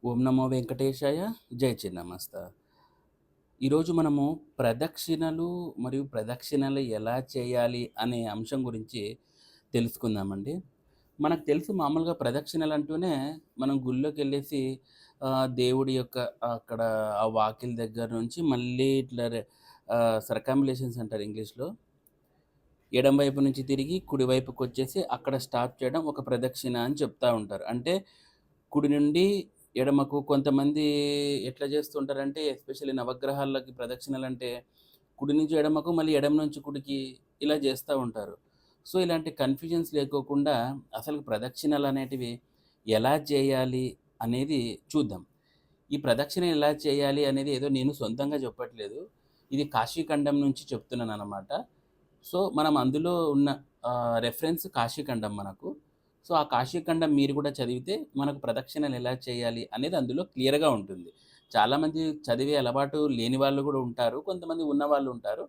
ఓం నమో వెంకటేశాయ. జై చిన్నమస్త. ఈరోజు మనము ప్రదక్షిణలు మరియు ప్రదక్షిణలు ఎలా చేయాలి అనే అంశం గురించి తెలుసుకుందామండి. మనకు తెలుసు మామూలుగా ప్రదక్షిణలు అంటూనే మనం గుళ్ళోకెళ్ళేసి దేవుడి యొక్క అక్కడ ఆ వాకిలి దగ్గర నుంచి మళ్ళీ ఇట్లా సర్కమ్యులేషన్స్ అంటారు ఇంగ్లీష్‌లో. ఎడమ వైపు నుంచి తిరిగి కుడివైపుకొచ్చేసి అక్కడ స్టాప్ చేయడం ఒక ప్రదక్షిణ అని చెప్తా ఉంటారు. అంటే కుడి నుండి ఎడమకు కొంతమంది ఎట్లా చేస్తుంటారంటే ఎస్పెషల్లీ నవగ్రహాలకి ప్రదక్షిణలంటే కుడి నుంచి ఎడమకు మళ్ళీ ఎడమ నుంచి కుడికి ఇలా చేస్తూ ఉంటారు. సో ఇలాంటి కన్‌ఫ్యూజన్స్ లేకోకుండా అసలు ప్రదక్షిణలనేటివి ఎలా చేయాలి అనేది చూద్దాం. ఈ ప్రదక్షిణ ఎలా చేయాలి అనేది ఏదో నేను సొంతంగా చెప్పట్లేదు. ఇది కాశీఖండం నుంచి చెప్తున్నాననమాట. సో, మనం అందులో ఉన్న రెఫరెన్స్ కాశీఖండం మనకు. సో, ఆ కాశీఖండం మీరు కూడా చదివితే మనకు ప్రదక్షిణలు ఎలా చేయాలి అనేది అందులో క్లియర్‌గా ఉంటుంది. చాలామంది చదివే అలవాటు లేని వాళ్ళు కూడా ఉంటారు. కొంతమంది ఉన్నవాళ్ళు ఉంటారు.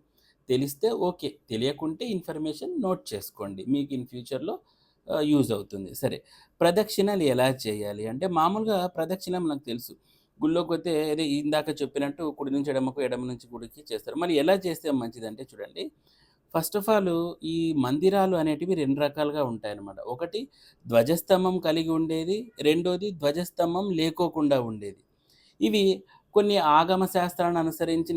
తెలిస్తే ఓకే. తెలియకుంటే ఇన్ఫర్మేషన్ నోట్ చేసుకోండి. మీకు ఇన్ ఫ్యూచర్‌లో యూజ్ అవుతుంది. సరే. ప్రదక్షిణలు ఎలా చేయాలి అంటే మామూలుగా ప్రదక్షిణ మనకు తెలుసు. గుళ్ళోకొతే అదే ఇందాక చెప్పినట్టు కుడి నుంచి ఎడమకు, ఎడమ నుంచి కుడికి చేస్తారు. మరి ఎలా చేస్తే మంచిదంటే చూడండి. ఫస్ట్ ఆఫ్ ఆల్ ఈ మందిరాలు అనేటివి 2 రకాలుగా ఉంటాయన్నమాట. ఒకటి ధ్వజస్తంభం కలిగి ఉండేది. రెండోది ధ్వజస్తంభం లేకోకుండా ఉండేది. ఇవి కొన్ని ఆగమ శాస్త్రాన్ని అనుసరించి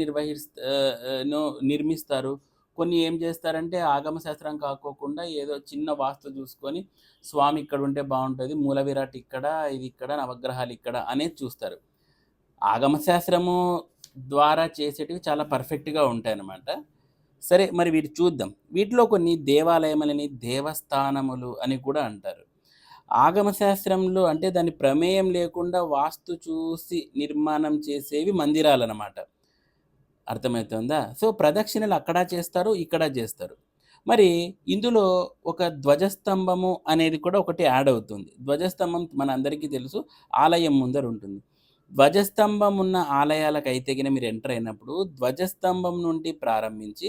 నిర్మిస్తారు. కొన్ని ఏం చేస్తారంటే ఆగమ శాస్త్రం కాకోకుండా ఏదో చిన్న వాస్తు చూసుకొని స్వామి ఇక్కడుంటే బావుంటది. మూల విరాట్ ఇక్కడ, ఇది ఇక్కడ, నవగ్రహాలు ఇక్కడ అనేది చూస్తారు. ఆగమ శాస్త్రము ద్వారా చేసేటివి చాలా పర్ఫెక్ట్‌గా ఉంటాయన్నమాట. సరే మరి వీటి చూద్దాం. వీటిలో కొన్ని దేవాలయములని, దేవస్థానములు అని కూడా అంటారు. ఆగమ శాస్త్రంలో అంటే దాని ప్రమేయం లేకుండా వాస్తు చూసి నిర్మాణం చేసేవి మందిరాలనమాట. అర్థమైతుందా? సో, ప్రదక్షిణలు అక్కడ చేస్తారు, ఇక్కడ చేస్తారు. మరి ఇందులో ఒక ధ్వజస్తంభము అనేది కూడా ఒకటి యాడ్ అవుతుంది. ధ్వజస్తంభం మనందరికీ తెలుసు ఆలయం ముందరుంటుంది. ధ్వజస్తంభం ఉన్న ఆలయాలకైతే గిన మీరు ఎంటర్ అయినప్పుడు ధ్వజస్తంభం నుండి ప్రారంభించి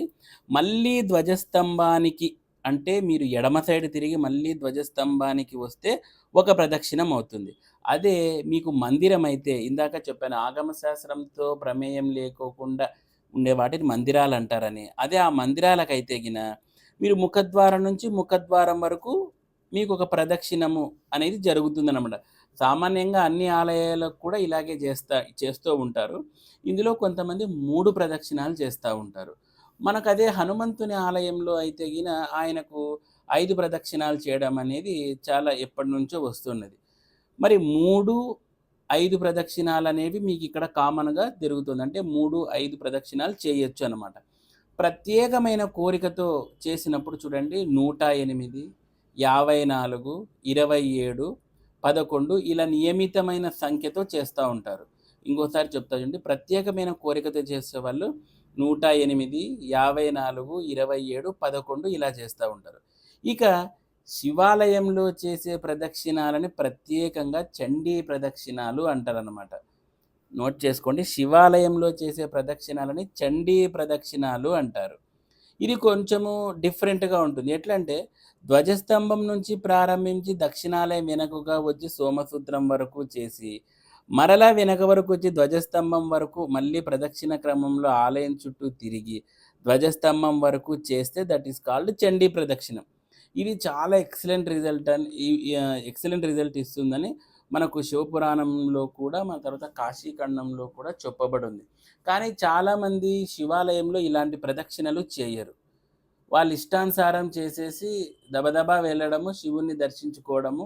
మళ్ళీ ధ్వజస్తంభానికి అంటే మీరు ఎడమ సైడ్ తిరిగి మళ్ళీ ధ్వజస్తంభానికి వస్తే ఒక ప్రదక్షిణం అవుతుంది. అదే మీకు మందిరం అయితే ఇందాక చెప్పాను ఆగమ శాస్త్రంతో ప్రమేయం లేకోకుండా ఉండే వాటిని మందిరాలంటారని. అదే ఆ మందిరాలకైతే గిన మీరు ముఖద్వారం నుంచి ముఖద్వారం వరకు మీకొక ప్రదక్షిణము అనేది జరుగుతుందనమాట. సామాన్యంగా అన్ని ఆలయాలకు కూడా ఇలాగే చేస్తూ ఉంటారు. ఇందులో కొంతమంది 3 ప్రదక్షిణాలు చేస్తా ఉంటారు. మనకదే హనుమంతుని ఆలయంలో అయితే గిన ఆయనకు 5 ప్రదక్షిణాలు చేయడం అనేది చాలా ఎప్పటినుంచో వస్తున్నది. మరి 3, 5 ప్రదక్షిణాలనేవి మీకిక్కడ కామన్‌గా తిరుగుతుంది. అంటే 3, 5 ప్రదక్షిణాలు చేయొచ్చనమాట. ప్రత్యేకమైన కోరికతో చేసినప్పుడు చూడండి 108, 54, 27, 11 ఇలా నియమితమైన సంఖ్యతో చేస్తా ఉంటారు. ఇంకోసారి చెప్తా చూడండి. ప్రత్యేకమైన కోరికతో చేసేవాళ్ళు 108, 54, 27, 11 ఇలా చేస్తా ఉంటారు. ఇక శివాలయంలో చేసే ప్రదక్షిణాలని ప్రత్యేకంగా చండీ ప్రదక్షిణాలు అంటారనమాట. నోట్ చేసుకోండి. శివాలయంలో చేసే ప్రదక్షిణాలని చండీ ప్రదక్షిణాలు అంటారు. ఇది కొంచెము డిఫరెంట్‌గా ఉంటుంది. ఎట్లంటే ధ్వజస్తంభం నుంచి ప్రారంభించి దక్షిణాలయం వెనకగా వచ్చి సోమసూత్రం వరకు చేసి, మరలా వెనక వరకు వచ్చి ధ్వజస్తంభం వరకు మళ్ళీ ప్రదక్షిణ క్రమంలో ఆలయం చుట్టూ తిరిగి, ధ్వజస్తంభం వరకు చేస్తే దట్ ఈస్ కాల్డ్ చండీ ప్రదక్షిణం. ఇది చాలా ఎక్సలెంట్ రిజల్ట్ ఇస్తుందని మనకు శివపురాణంలో కూడా, మన తర్వాత కాశీఖండంలో కూడా చెప్పబడుంది. కానీ చాలామంది శివాలయంలో ఇలాంటి ప్రదక్షిణలు చేయరు. వాళ్ళ ఇష్టానుసారం చేసేసి దబదబా వెళ్ళడము, శివుడిని దర్శించుకోవడము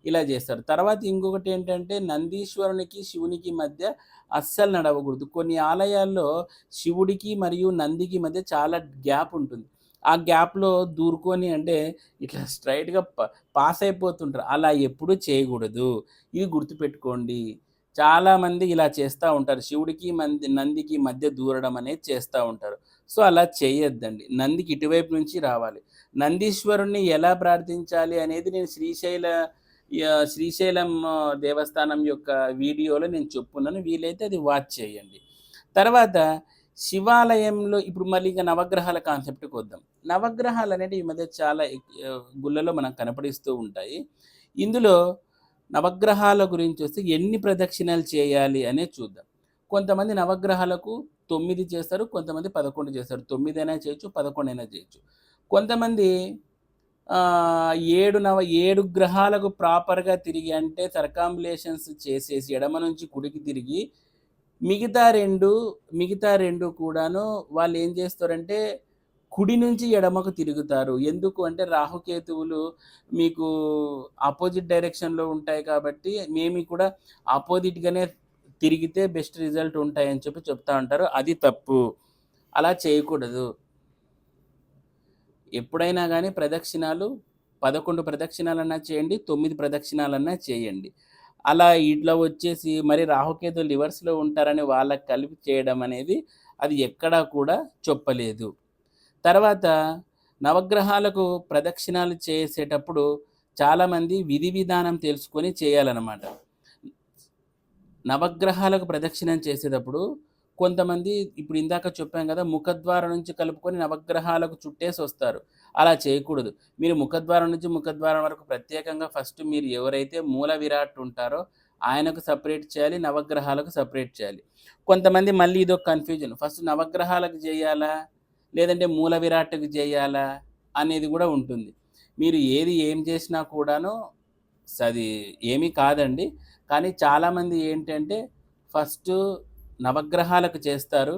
ఇలా చేస్తారు. తర్వాత ఇంకొకటేంటంటే నందీశ్వరునికి, శివునికి మధ్య అస్సలు నడవకూడదు. కొన్ని ఆలయాల్లో శివుడికి మరియు నందికి మధ్య చాలా గ్యాప్ ఉంటుంది. ఆ గ్యాప్‌లో దూరుకొని అంటే ఇట్లా స్ట్రెయిట్‌గా పాస్ అయిపోతుంటారు. అలా ఎప్పుడూ చేయకూడదు. ఇది గుర్తుపెట్టుకోండి. చాలామంది ఇలా చేస్తా ఉంటారు. శివుడికి, నందికి మధ్య దూరడం అనేది చేస్తా ఉంటారు. సో, అలా చేయొద్దండి. నందికి ఇటువైపు నుంచి రావాలి. నందీశ్వరుడిని ఎలా ప్రార్థించాలి అనేది నేను శ్రీశైలం దేవస్థానం యొక్క వీడియోలో నేను చెప్పున్నాను. వీలైతే అది వాచ్ చేయండి. తర్వాత శివాలయంలో ఇప్పుడు మళ్ళీ ఇంక నవగ్రహాల కాన్సెప్ట్‌కొద్దాం. నవగ్రహాలనేటివి ఈ మధ్య చాలా గుళ్ళలో మనకు కనపడిస్తూ ఉంటాయి. ఇందులో నవగ్రహాల గురించొస్తే ఎన్ని ప్రదక్షిణాలు చేయాలి అనేది చూద్దాం. కొంతమంది నవగ్రహాలకు 9 చేస్తారు. కొంతమంది 11 చేస్తారు. 9 అయినా చేయొచ్చు, 11 అయినా చేయొచ్చు. కొంతమంది 7 గ్రహాలకు ప్రాపర్‌గా తిరిగి అంటే సర్కంబులేషన్స్ చేసేసి ఎడమ నుంచి కుడికి తిరిగి మిగతా 2 కూడాను వాళ్ళేం చేస్తారంటే కుడి నుంచి ఎడమకు తిరుగుతారు. ఎందుకు అంటే రాహుకేతువులు మీకు అపోజిట్ డైరెక్షన్‌లో ఉంటాయి కాబట్టి మేమి కూడా అపోజిట్‌గానే తిరిగితే బెస్ట్ రిజల్ట్ ఉంటాయని చెప్తా ఉంటారు. అది తప్పు. అలా చేయకూడదు. ఎప్పుడైనా గానీ ప్రదక్షిణాలు 11 ప్రదక్షిణాలన్నా చేయండి, 9 ప్రదక్షిణాలన్నా చేయండి. అలా ఇట్లా వచ్చేసి మరి రాహుకేతువులు రివర్స్‌లో ఉంటారని వాళ్ళకి కలిపి చేయడం అనేది అది ఎక్కడా కూడా చెప్పలేదు. తర్వాత నవగ్రహాలకు ప్రదక్షిణాలు చేసేటప్పుడు చాలామంది విధి విధానం తెలుసుకొని చేయాలనమాట. నవగ్రహాలకు ప్రదక్షిణం చేసేటప్పుడు కొంతమంది ఇప్పుడు ఇందాక చెప్పాం కదా! ముఖద్వారం నుంచి కలుపుకొని నవగ్రహాలకు చుట్టేసొస్తారు. అలా చేయకూడదు. మీరు ముఖద్వారం నుంచి ముఖద్వారం వరకు ప్రత్యేకంగా ఫస్ట్ మీరు ఎవరైతే మూల విరాట్ ఉంటారో ఆయనకు సెపరేట్ చేయాలి. నవగ్రహాలకు సెపరేట్ చేయాలి. కొంతమంది మళ్ళీ ఇదొక కన్‌ఫ్యూజన్. ఫస్ట్ నవగ్రహాలకు జేయాలా? లేదంటే మూల విరాట్‌కి జేయాలా? అనేది గూడా ఉంటుంది. మీరు ఏం చేసినా కూడాను అది ఏమీ కాదండి. కానీ చాలామంది ఏంటంటే ఫస్టు నవగ్రహాలకు చేస్తారు.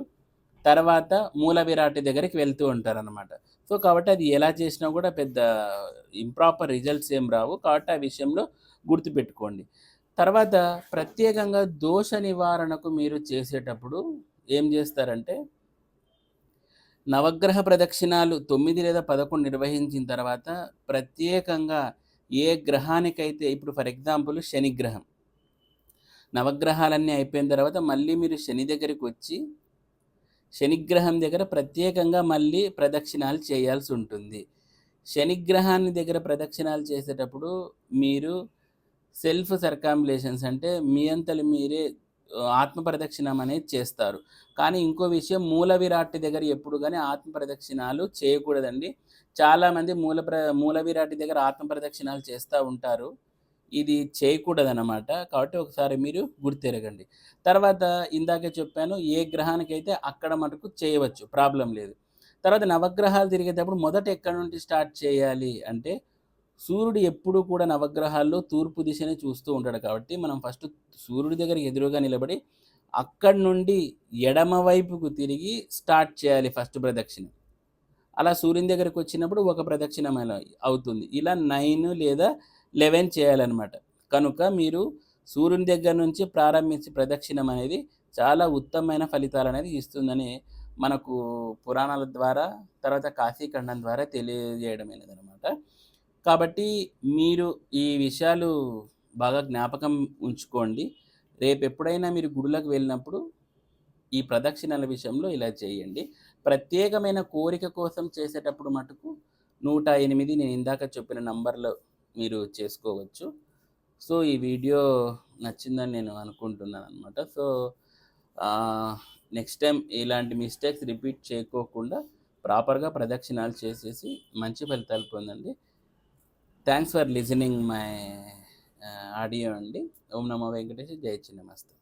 తర్వాత మూల విరాట్ దగ్గరికి వెళ్తూ ఉంటారనమాట. సో, కాబట్టి అది ఎలా చేసినా కూడా పెద్ద ఇంప్రాపర్ రిజల్ట్స్ ఏం రావు. కాబట్టి ఆ విషయంలో గుర్తుపెట్టుకోండి. తర్వాత ప్రత్యేకంగా దోష నివారణకు మీరు చేసేటప్పుడు ఏం చేస్తారంటే నవగ్రహ ప్రదక్షిణాలు 9 లేదా 11 నిర్వహించిన తర్వాత ప్రత్యేకంగా ఏ గ్రహానికైతే ఇప్పుడు ఫర్ ఎగ్జాంపుల్ శనిగ్రహం. నవగ్రహాలన్నీ అయిపోయిన తర్వాత మళ్ళీ మీరు శని దగ్గరికొచ్చి శనిగ్రహం దగ్గర ప్రత్యేకంగా మళ్ళీ ప్రదక్షిణాలు చేయాల్సుంటుంది. శనిగ్రహాన్ని దగ్గర ప్రదక్షిణాలు చేసేటప్పుడు మీరు సెల్ఫ్ సర్కంబులేషన్స్ అంటే మీ అంతట మీరే ఆత్మ ప్రదక్షిణం అనేది చేస్తారు. కానీ ఇంకో విషయం మూల విరాట్ దగ్గర ఎప్పుడు గాని ఆత్మ ప్రదక్షిణాలు చేయకూడదండి. చాలామంది మూల విరాట్ దగ్గర ఆత్మ ప్రదక్షిణాలు చేస్తా ఉంటారు. ఇది చేయకూడదనమాట. కాబట్టి ఒకసారి మీరు గుర్తెరగండి. తర్వాత ఇందాకే చెప్పాను ఏ గ్రహానికైతే అక్కడ మటుకు చేయవచ్చు. ప్రాబ్లమ్ లేదు. తర్వాత నవగ్రహాలు తిరిగేటప్పుడు మొదట ఎక్కడి నుండి స్టార్ట్ చేయాలి అంటే సూర్యుడు ఎప్పుడూ కూడా నవగ్రహాల్లో తూర్పు దిశనే చూస్తూ ఉంటాడు కాబట్టి మనం ఫస్ట్ సూర్యుడి దగ్గర ఎదురుగా నిలబడి అక్కడి నుండి ఎడమ వైపుకు తిరిగి స్టార్ట్ చేయాలి ఫస్ట్ ప్రదక్షిణ. అలా సూర్యుని దగ్గరికి వచ్చినప్పుడు ఒక ప్రదక్షిణం అవుతుంది. ఇలా 9 లేదా 11 చేయాలనమాట. కనుక మీరు సూర్యుని దగ్గర నుంచి ప్రారంభించి ప్రదక్షిణం అనేది చాలా ఉత్తమమైన ఫలితాలనేది ఇస్తుందని మనకు పురాణాల ద్వారా తర్వాత కాశీఖండం ద్వారా తెలియజేయడమైనదనమాట. కాబట్టి మీరు ఈ విషయాలు బాగా జ్ఞాపకం ఉంచుకోండి. రేపెప్పుడైనా మీరు గుడులకు వెళ్ళినప్పుడు ఈ ప్రదక్షిణల విషయంలో ఇలా చేయండి. ప్రత్యేకమైన కోరిక కోసం చేసేటప్పుడు మటుకు 108 నేను ఇందాక చెప్పిన నంబర్‌లో మీరు చేసుకోవచ్చు. సో, ఈ వీడియో నచ్చిందని నేను అనుకుంటున్నాననమాట. సో, నెక్స్ట్ టైమ్ ఇలాంటి మిస్టేక్స్ రిపీట్ చేయకోకుండా ప్రాపర్‌గా ప్రదక్షిణాలు చేసేసి మంచి ఫలితాలు పొందండి. Thanks for listening my audio అండి. ఓం నమో వెంకటేశ జై చిన్నమస్తు.